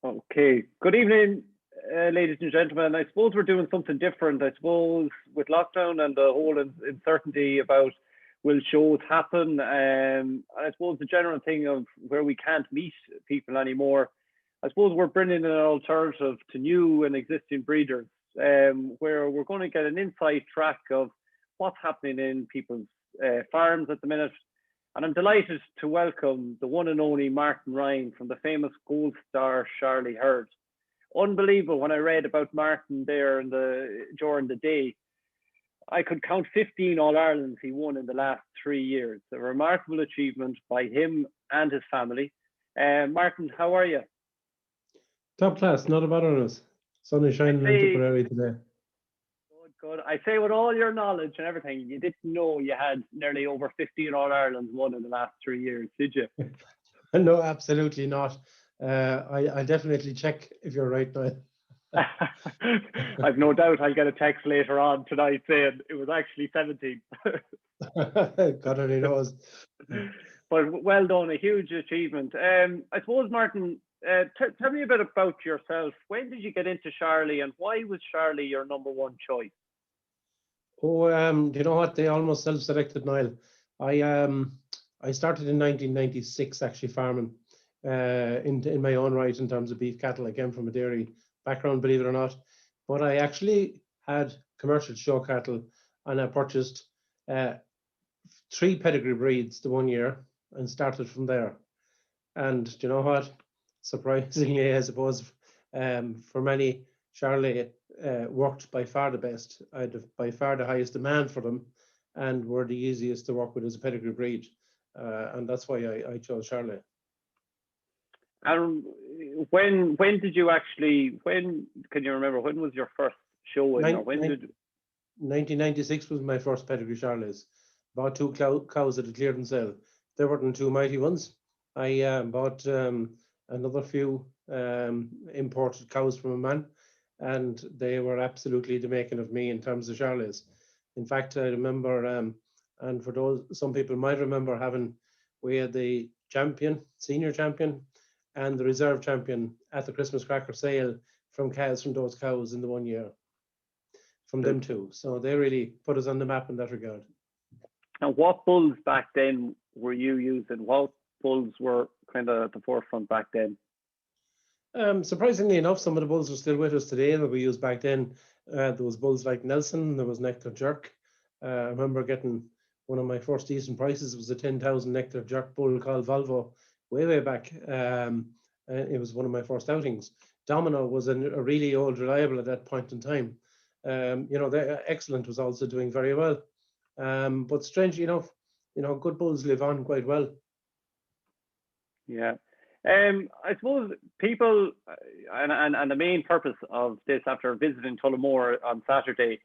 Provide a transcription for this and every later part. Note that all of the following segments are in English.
Okay. Good evening, ladies and gentlemen. I suppose we're doing something different. I suppose with lockdown and the whole uncertainty about will shows happen, I suppose the general thing of where we can't meet people anymore. I suppose we're bringing an alternative to new and existing breeders, where we're going to get an inside track of what's happening in people's farms at the minute. And I'm delighted to welcome the one and only Martin Ryan from the famous Goldstar Charolais herd. Unbelievable when I read about Martin there during the day. I could count 15 All Irelands he won in the last 3 years. A remarkable achievement by him and his family. Martin, how are you? Top class, not a bother on us. Sun is I shining on say, Tipperary today. good. I say with all your knowledge and everything, you didn't know you had nearly over 15 All Irelands won in the last 3 years, did you? No, absolutely not. I definitely check if you're right, Niall. I've no doubt I'll get a text later on tonight saying it was actually 17. God only knows. But well done, a huge achievement. I suppose, Martin, tell me a bit about yourself. When did you get into Charolais and why was Charolais your number one choice? Oh, do you know what? They almost self-selected, Niall. I started in 1996 actually farming in my own right in terms of beef cattle. I came from a dairy background, believe it or not. But I actually had commercial show cattle and I purchased 3 pedigree breeds the 1 year and started from there. And do you know what? Surprisingly, I suppose, for many, Charolais worked by far the best. I had by far the highest demand for them and were the easiest to work with as a pedigree breed. And that's why I chose Charolais. And when did you actually, when can you remember, when was your first show in? Or when did 1996 was my first pedigree Charolais. Bought 2 cows at a clearance sale. They weren't 2 mighty ones. I bought another few imported cows from a man, and they were absolutely the making of me in terms of Charolais. In fact, I remember, and for some people might remember we had the champion, senior champion, and the reserve champion at the Christmas cracker sale from those cows in the 1 year, from them two. So they really put us on the map in that regard. And what bulls back then were you using? What bulls were kind of at the forefront back then? Surprisingly enough, some of the bulls are still with us today that we used back then. There was bulls like Nelson, there was Nectar Jerk. I remember getting one of my first decent prices. It was a 10,000 Nectar Jerk bull called Volvo way back. It was one of my first outings. Domino was a really old reliable at that point in time. Excellent was also doing very well. But strangely enough, good bulls live on quite well. Yeah. I suppose people, and the main purpose of this, after visiting Tullamore on Saturday,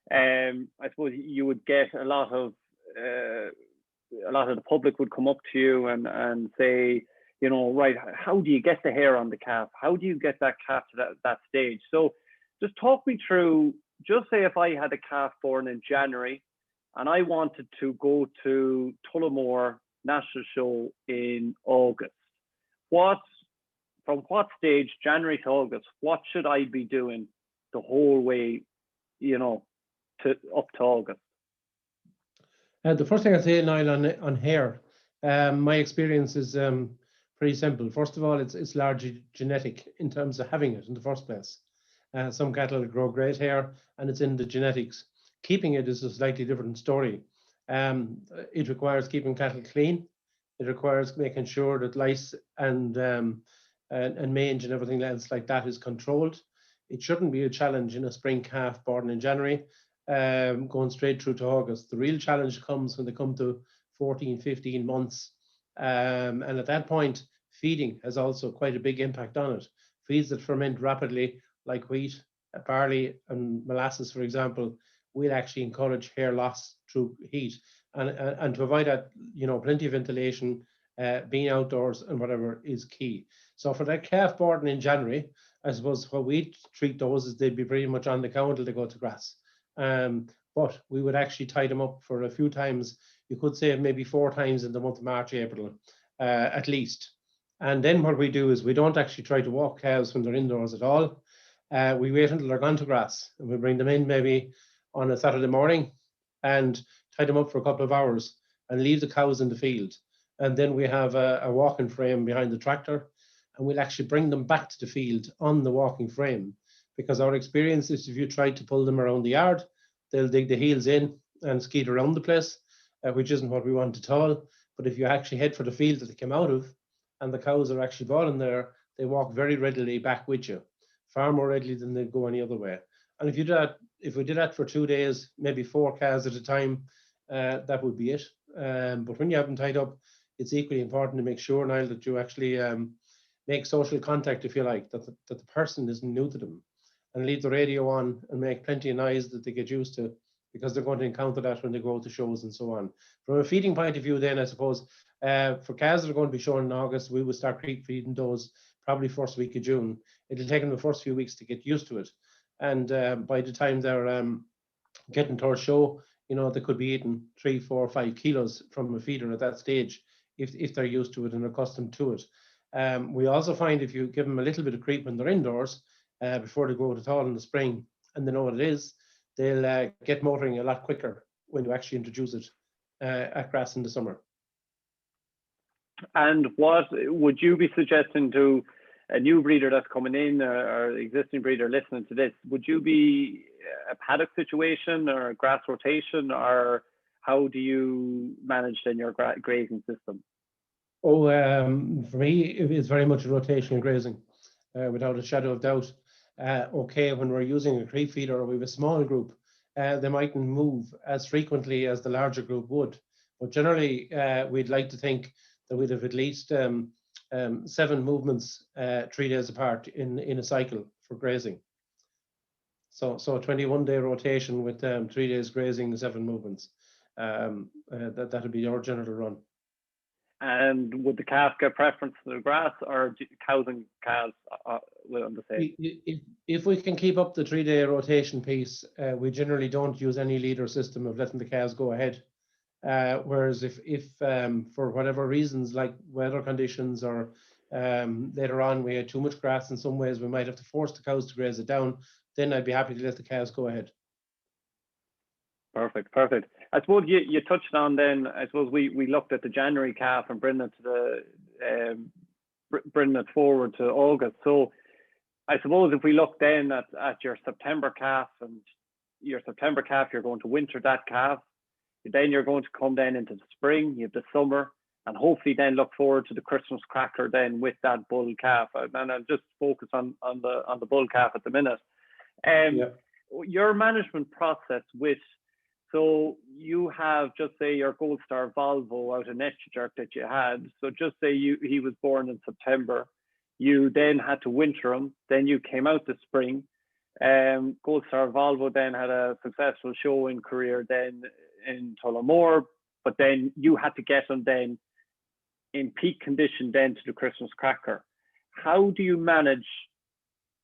I suppose you would get a lot of the public would come up to you and say, right, how do you get the hair on the calf? How do you get that calf to that stage? So just talk me through, just say if I had a calf born in January and I wanted to go to Tullamore National Show in August, from what stage, January to August, what should I be doing the whole way, up to August? The first thing I'd say, Niall, on hair, my experience is pretty simple. First of all, it's largely genetic in terms of having it in the first place. Some cattle grow great hair, and it's in the genetics. Keeping it is a slightly different story. It requires keeping cattle clean. It requires making sure that lice and mange and everything else like that is controlled. It shouldn't be a challenge in a spring calf born in January, going straight through to August. The real challenge comes when they come to 14, 15 months. And at that point, feeding has also quite a big impact on it. Feeds that ferment rapidly, like wheat, barley, and molasses, for example, will actually encourage hair loss through heat. And to avoid that, plenty of ventilation, being outdoors and whatever is key. So for that calf born in January, I suppose what we treat those is they'd be pretty much on the cow until they go to grass. But we would actually tie them up for a few times. You could say maybe 4 times in the month of March, April, at least. And then what we do is we don't actually try to walk calves when they're indoors at all. We wait until they're gone to grass, and we bring them in maybe on a Saturday morning and tie them up for a couple of hours and leave the cows in the field. And then we have a walking frame behind the tractor, and we'll actually bring them back to the field on the walking frame, because our experience is if you try to pull them around the yard, they'll dig the heels in and skeet around the place, which isn't what we want at all. But if you actually head for the field that they came out of, and the cows are actually balling there, they walk very readily back with you, far more readily than they go any other way. And if you do that, if we did that for 2 days, maybe 4 calves at a time, that would be it. But when you have them tied up, it's equally important to make sure, Niall, that you actually make social contact, if you like, that the person isn't new to them, and leave the radio on and make plenty of noise that they get used to, because they're going to encounter that when they go to shows and so on. From a feeding point of view, then, I suppose, for calves that are going to be shown in August, we will start creep feeding those probably first week of June. It'll take them the first few weeks to get used to it. And by the time they're getting towards show, you know, they could be eating 3, 4, 5 kilos from a feeder at that stage, if they're used to it and accustomed to it. We also find if you give them a little bit of creep when they're indoors, before they go out at all in the spring, and they know what it is, they'll get motoring a lot quicker when you actually introduce it at grass in the summer. And what would you be suggesting to a new breeder that's coming in, or existing breeder listening to this? Would you be a paddock situation or a grass rotation, or how do you manage then your grazing system? Oh, for me, it's very much a rotation and grazing, without a shadow of doubt. Okay, when we're using a creep feeder or we have a small group, they mightn't move as frequently as the larger group would. But generally, we'd like to think that we'd have at least 7 movements 3 days apart in a cycle for grazing. So a 21-day rotation with 3 days grazing, 7 movements. That'll be our general run. And would the calf get preference to the grass, or cows and calves will on the same? If we can keep up the 3-day rotation piece, we generally don't use any leader system of letting the calves go ahead. Whereas if for whatever reasons, like weather conditions, or later on we had too much grass in some ways, we might have to force the cows to graze it down, then I'd be happy to let the calves go ahead. Perfect, perfect. I suppose you touched on then, I suppose we looked at the January calf and bringing it forward to August. So I suppose if we look then at your September calf, and your September calf, you're going to winter that calf. Then you're going to come then into the spring, you have the summer, and hopefully then look forward to the Christmas cracker then with that bull calf. And I'll just focus on the bull calf at the minute. Yeah. Your management process with, so you have, just say, your Goldstar Volvo out of Netchjerk that you had. So just say he was born in September. You then had to winter him. Then you came out this spring. Goldstar Volvo then had a successful showing career then in Tullamore, but then you had to get him then in peak condition then to the Christmas cracker. How do you manage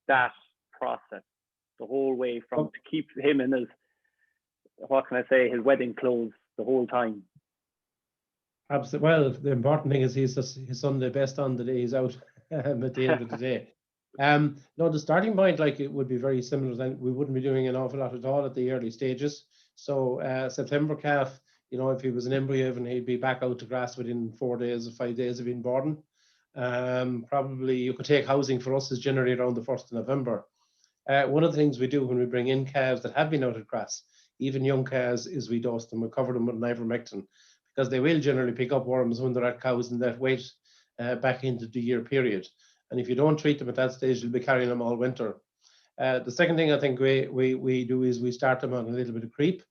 that process the whole way from to keep him in his, what can I say, his wedding clothes the whole time? Absolutely. Well, the important thing is he's on the best on the day he's out at the end of the day. No, the starting point, like, it would be very similar. Then we wouldn't be doing an awful lot at all at the early stages. So September calf, you know, if he was an embryo, even he'd be back out to grass within 4 days or 5 days of being born. Probably you could take housing for us is generally around the 1st of November. One of the things we do when we bring in calves that have been out at grass, even young calves, is we dose them. We cover them with ivermectin, because they will generally pick up worms when they're at cows in that weight back into the year period. And if you don't treat them at that stage, you'll be carrying them all winter. The second thing I think we do is we start them on a little bit of creep,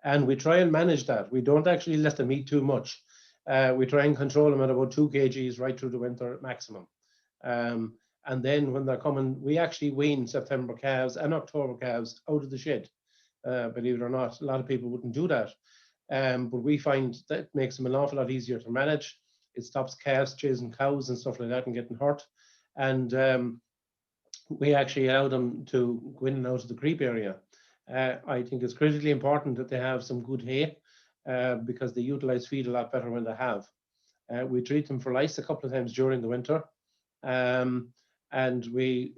and we try and manage that. We don't actually let them eat too much. We try and control them at about 2 kgs right through the winter at maximum. And then when they're coming, we actually wean September calves and October calves out of the shed. Believe it or not, a lot of people wouldn't do that. But we find that makes them an awful lot easier to manage. It stops calves chasing cows and stuff like that and getting hurt. And we actually allow them to go in and out of the creep area. I think it's critically important that they have some good hay, because they utilize feed a lot better when they have. We treat them for lice a couple of times during the winter. And we,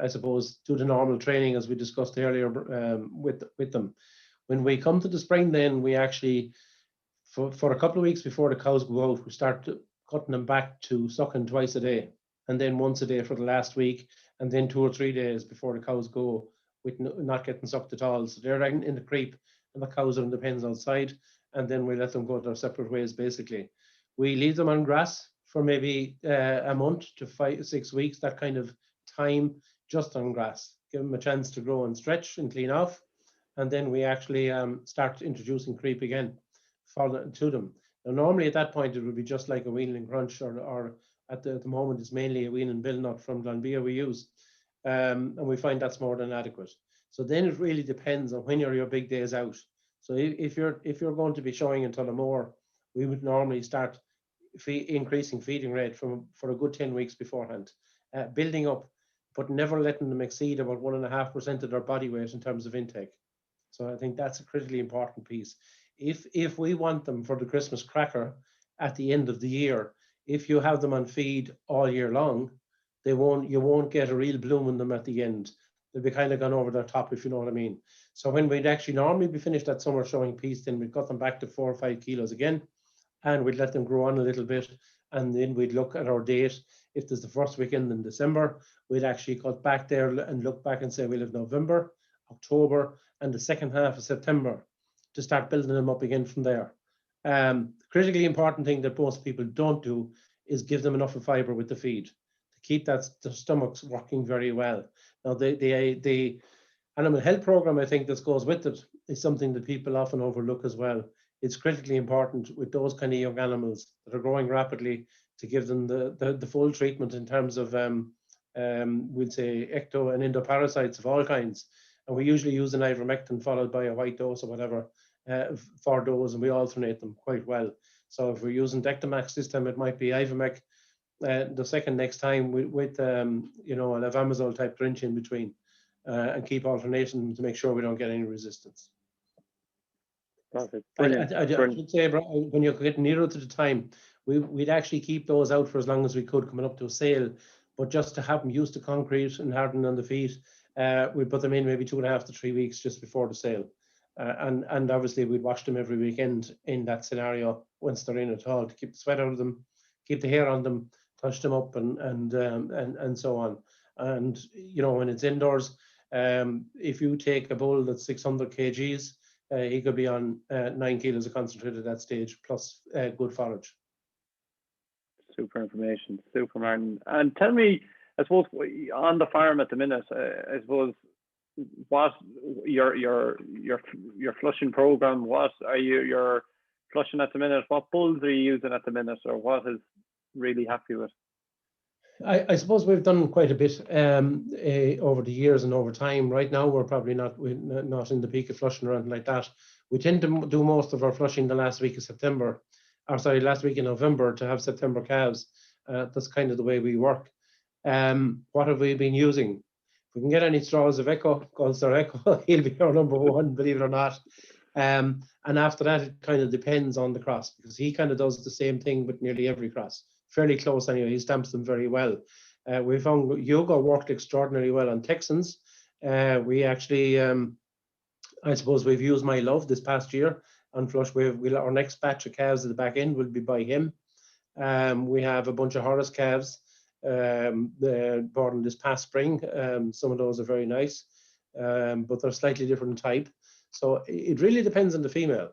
I suppose, do the normal training as we discussed earlier with them. When we come to the spring, then we actually, for a couple of weeks before the cows go out, we start cutting them back to sucking twice a day, and then once a day for the last week, and then 2 or 3 days before the cows go with not getting sucked at all. So they're in the creep, and the cows are in the pens outside, and then we let them go their separate ways, basically. We leave them on grass for maybe a month to 5 or 6 weeks, that kind of time, just on grass. Give them a chance to grow and stretch and clean off. And then we actually start introducing creep again to them. Now, normally at that point, it would be just like a weaning crunch, or at the moment, it's mainly a weaning bill nut from Glanbia we use. And we find that's more than adequate. So then it really depends on when your big days out. So if you're going to be showing in Tullamore, we would normally start increasing feeding rate for a good 10 weeks beforehand, building up, but never letting them exceed about 1.5% of their body weight in terms of intake. So I think that's a critically important piece. If we want them for the Christmas cracker at the end of the year, if you have them on feed all year long, you won't get a real bloom in them at the end. They'll be kind of gone over their top, if you know what I mean. So when we'd actually normally be finished that summer showing piece, then we'd cut them back to 4 or 5 kilos again, and we'd let them grow on a little bit, and then we'd look at our date. If there's the first weekend in December, we'd actually cut back there and look back and say we'll have November, October, and the second half of September to start building them up again from there. Critically important thing that most people don't do is give them enough of fiber with the feed to keep the stomachs working very well. Now, the animal health program, I think, that goes with it is something that people often overlook as well. It's critically important with those kind of young animals that are growing rapidly to give them the full treatment in terms of, we'll say, ecto and endoparasites of all kinds. And we usually use an ivermectin followed by a white dose or whatever for those, and we alternate them quite well. So if we're using Dectomax this time, it might be Ivomec the second next time with an Avamazole type drench in between, and keep alternation to make sure we don't get any resistance. Perfect. I should say, when you're getting nearer to the time, we'd actually keep those out for as long as we could coming up to a sale, but just to have them used to concrete and harden on the feet, we put them in maybe 2.5 to 3 weeks just before the sale. And obviously we'd wash them every weekend in that scenario once they're in at all, to keep the sweat out of them, keep the hair on them, touch them up, and so on. And when it's indoors, if you take a bull that's 600 kgs, he could be on 9 kilos of concentrate at that stage, plus good forage. Super information, super, Martin. And tell me, I suppose, on the farm at the minute, I suppose, what your flushing program, what are you're flushing at the minute? What bulls are you using at the minute, or what is really happy with? I suppose we've done quite a bit over the years and over time. Right now, we're probably not in the peak of flushing or anything like that. We tend to do most of our flushing the last week in November to have September calves. That's kind of the way we work. What have we been using? If we can get any straws of Goldstar Echo, he'll be our number one, believe it or not. And after that, it kind of depends on the cross, because he kind of does the same thing with nearly every cross. Fairly close anyway. He stamps them very well. We found Yoga worked extraordinarily well on Texans. We actually, I suppose we've used My Love this past year on flush. Our next batch of calves at the back end will be by him. We have a bunch of Horus calves born this past spring. Some of those are very nice, but they're slightly different type. So it really depends on the female.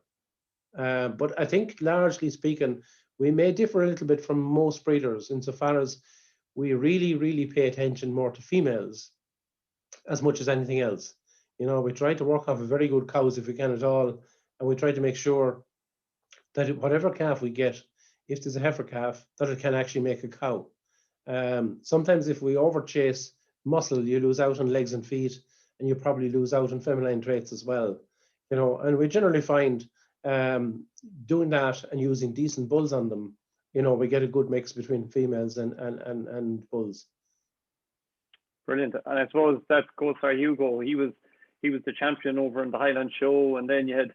But I think largely speaking, we may differ a little bit from most breeders insofar as we really, really pay attention more to females as much as anything else. We try to work off a very good cows if we can at all, and we try to make sure that whatever calf we get, if there's a heifer calf, that it can actually make a cow. Sometimes if we overchase muscle, you lose out on legs and feet, and you probably lose out on feminine traits as well. And we generally find doing that and using decent bulls on them, we get a good mix between females and bulls. Brilliant. And I suppose that Goldstar Hugo, he was the champion over in the Highland Show, and then you had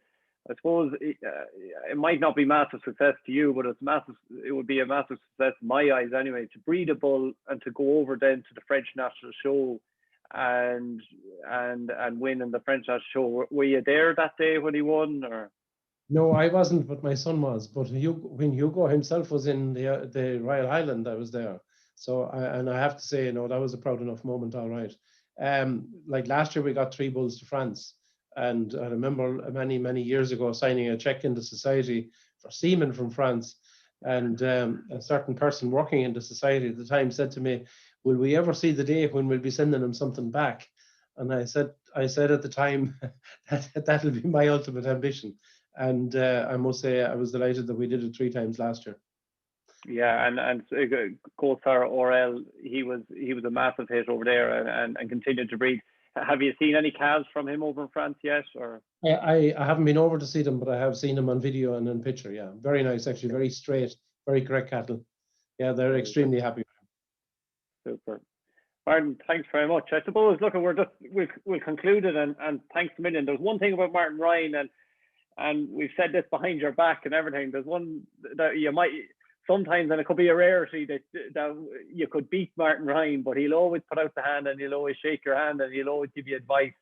I suppose it might not be massive success to you, but it would be a massive success in my eyes anyway, to breed a bull and to go over then to the French national show and win in the French national show. Were you there that day when he won, or? No, I wasn't, but my son was. But when Hugo himself was in the Royal Highland, I was there. So, and I have to say, that was a proud enough moment, all right. Like last year, we got 3 bulls to France. And I remember many, many years ago signing a check in the society for seamen from France. And a certain person working in the society at the time said to me, will we ever see the day when we'll be sending them something back? And I said at the time, that'll be my ultimate ambition. And I must say, I was delighted that we did it 3 times last year. Yeah, and Goldstar Charolais, he was a massive hit over there and continued to breed. Have you seen any calves from him over in France yet, or? I haven't been over to see them, but I have seen them on video and in picture. Yeah, very nice, actually, very straight, very correct cattle. Yeah, they're extremely happy. Super. Martin, thanks very much. I suppose, look, we'll conclude it, and thanks a million. There's one thing about Martin Ryan, and we've said this behind your back and everything. There's one that you might sometimes, and it could be a rarity that you could beat Martin Ryan, but he'll always put out the hand and he'll always shake your hand and he'll always give you advice.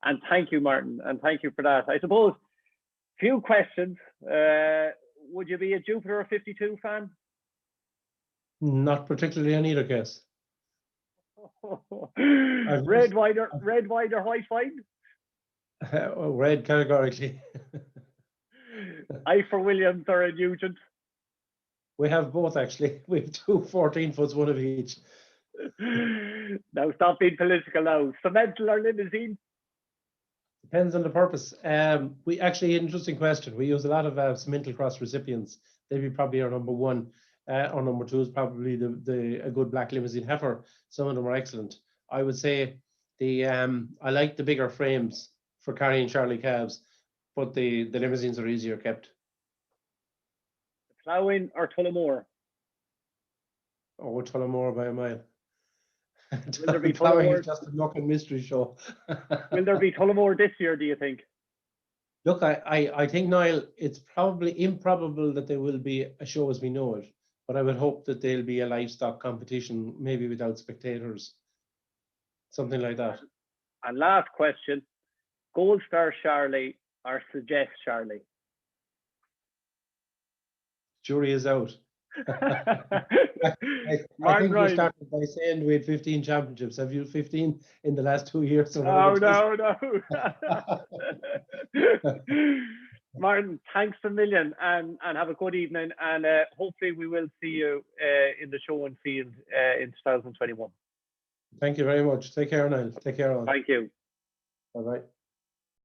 And thank you, Martin, and thank you for that. I suppose, few questions. Would you be a Jupiter or 52 fan? Not particularly in either case. Red, white, or white wine? Red, categorically. I for Williams or a Nugent? We have both, actually. We have 2 14-foots, one of each. Now stop being political now. Cemental or limousine? Depends on the purpose. We actually, interesting question. We use a lot of cemental cross recipients. They'd be probably our number 1. Our number 2 is probably a good black limousine heifer. Some of them are excellent. I would say I like the bigger frames for carrying Charolais calves, but the limousines are easier kept. Ploughing or Tullamore? Oh, Tullamore by a mile. Will there be Ploughing Tullamore? is just a look and mystery show. Will there be Tullamore this year, do you think? Look, I think, Niall, it's probably improbable that there will be a show as we know it, but I would hope that there'll be a livestock competition, maybe without spectators, something like that. And last question, Goldstar Charolais or Suggest Charolais? Jury is out. I think you started by saying we had 15 championships. Have you 15 in the last 2 years? No. Martin, thanks a million, and have a good evening, and hopefully we will see you in the show and field in 2021. Thank you very much. Take care, Niall. Take care, all. Thank you. Bye-bye.